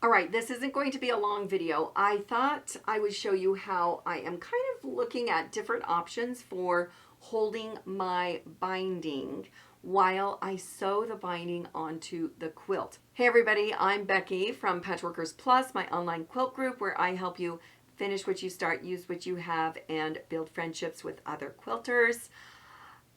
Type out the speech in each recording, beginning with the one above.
All right, this isn't going to be a long video. I thought I would show you how I am kind of looking at different options for holding my binding while I sew the binding onto the quilt. Hey everybody, I'm Becky from Patchworkers Plus, my online quilt group where I help you finish what you start, use what you have, and build friendships with other quilters.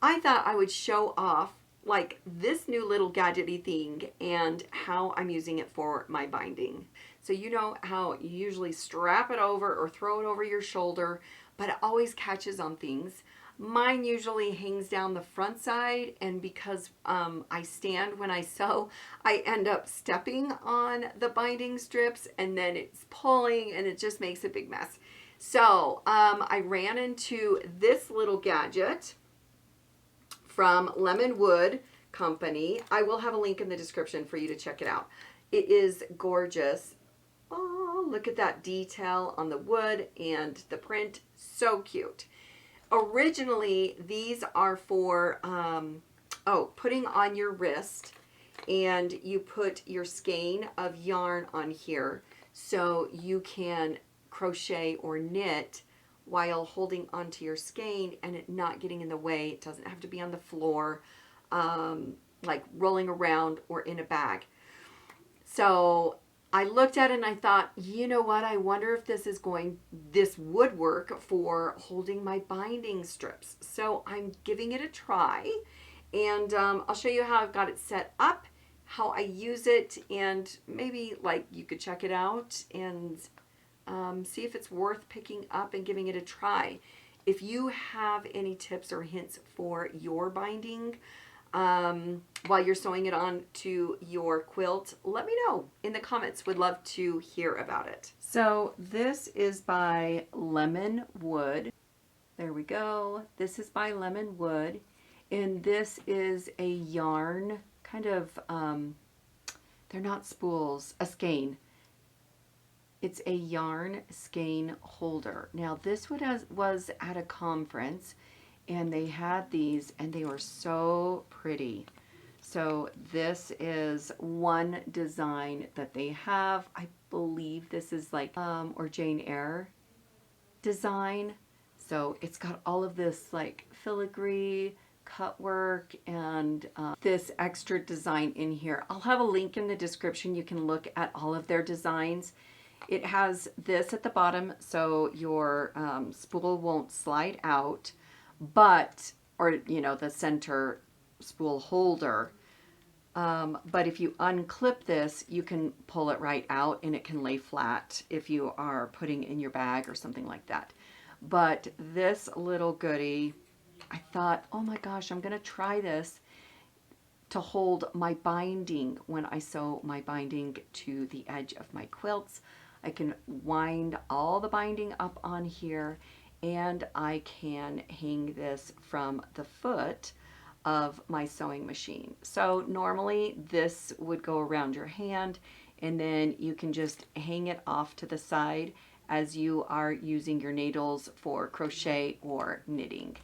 I thought I would show off like this new little gadgety thing and how I'm using it for my binding. So you know how you usually strap it over or throw it over your shoulder, but it always catches on things. Mine usually hangs down the front side, and because I stand when I sew, I end up stepping on the binding strips and then it's pulling and it just makes a big mess. So I ran into this little gadget from Lemon Wood Company. I will have a link in the description for you to check it out. It is gorgeous. Oh, look at that detail on the wood and the print. So cute. Originally, these are for putting on your wrist, and you put your skein of yarn on here so you can crochet or knit while holding onto your skein and it not getting in the way. It doesn't have to be on the floor, like rolling around or in a bag. So I looked at it and I thought, you know what? I wonder if this would work for holding my binding strips. So I'm giving it a try, and I'll show you how I've got it set up, how I use it, and maybe like you could check it out and see if it's worth picking up and giving it a try. If you have any tips or hints for your binding while you're sewing it on to your quilt, let me know in the comments. Would love to hear about it. So this is by Lemon Wood. There we go. This is by Lemon Wood, and this is a yarn kind of, they're not spools, a skein. It's a yarn skein holder. Now this was at a conference and they had these and they were so pretty. So this is one design that they have. I believe this is like or Jane Eyre design. So it's got all of this like filigree cut work and this extra design in here. I'll have a link in the description. You can look at all of their designs. It has this at the bottom so your spool won't slide out, but, or you know, the center spool holder. But if you unclip this, you can pull it right out and it can lay flat if you are putting in your bag or something like that. But this little goodie, I thought, oh my gosh, I'm going to try this to hold my binding when I sew my binding to the edge of my quilts. I can wind all the binding up on here, and I can hang this from the foot of my sewing machine. So normally this would go around your hand, and then you can just hang it off to the side as you are using your needles for crochet or knitting.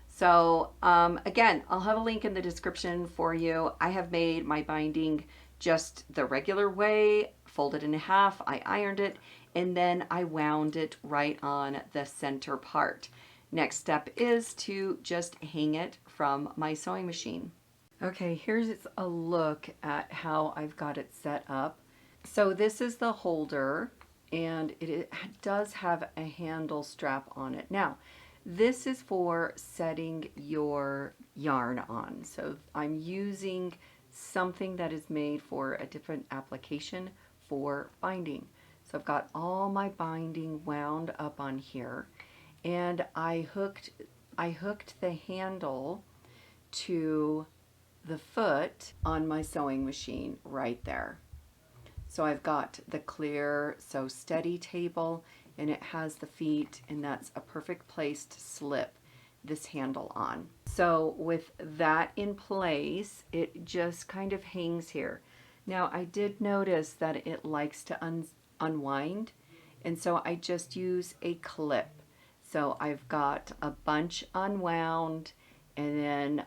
So again, I'll have a link in the description for you. I have made my binding just the regular way, folded in half, I ironed it, and then I wound it right on the center part. Next step is to just hang it from my sewing machine. Okay, here's a look at how I've got it set up. So this is the holder, and it does have a handle strap on it. Now, this is for setting your yarn on. So I'm using something that is made for a different application for binding. So I've got all my binding wound up on here, and I hooked the handle to the foot on my sewing machine right there. So I've got the clear sew steady table, and it has the feet, and that's a perfect place to slip this handle on. So with that in place, it just kind of hangs here. Now I did notice that it likes to unwind, and so I just use a clip. So I've got a bunch unwound, and then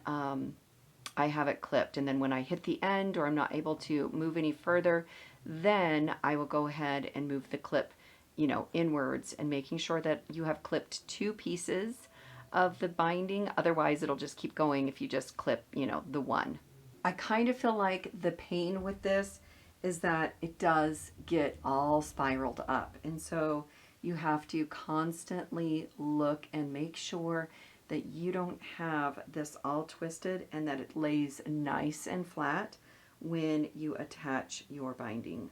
I have it clipped, and then when I hit the end or I'm not able to move any further, Then I will go ahead and move the clip, you know, inwards, and making sure that you have clipped 2 pieces of the binding. Otherwise, it'll just keep going if you just clip, you know, the one. I kind of feel like the pain with this is that it does get all spiraled up. And so you have to constantly look and make sure that you don't have this all twisted and that it lays nice and flat when you attach your binding.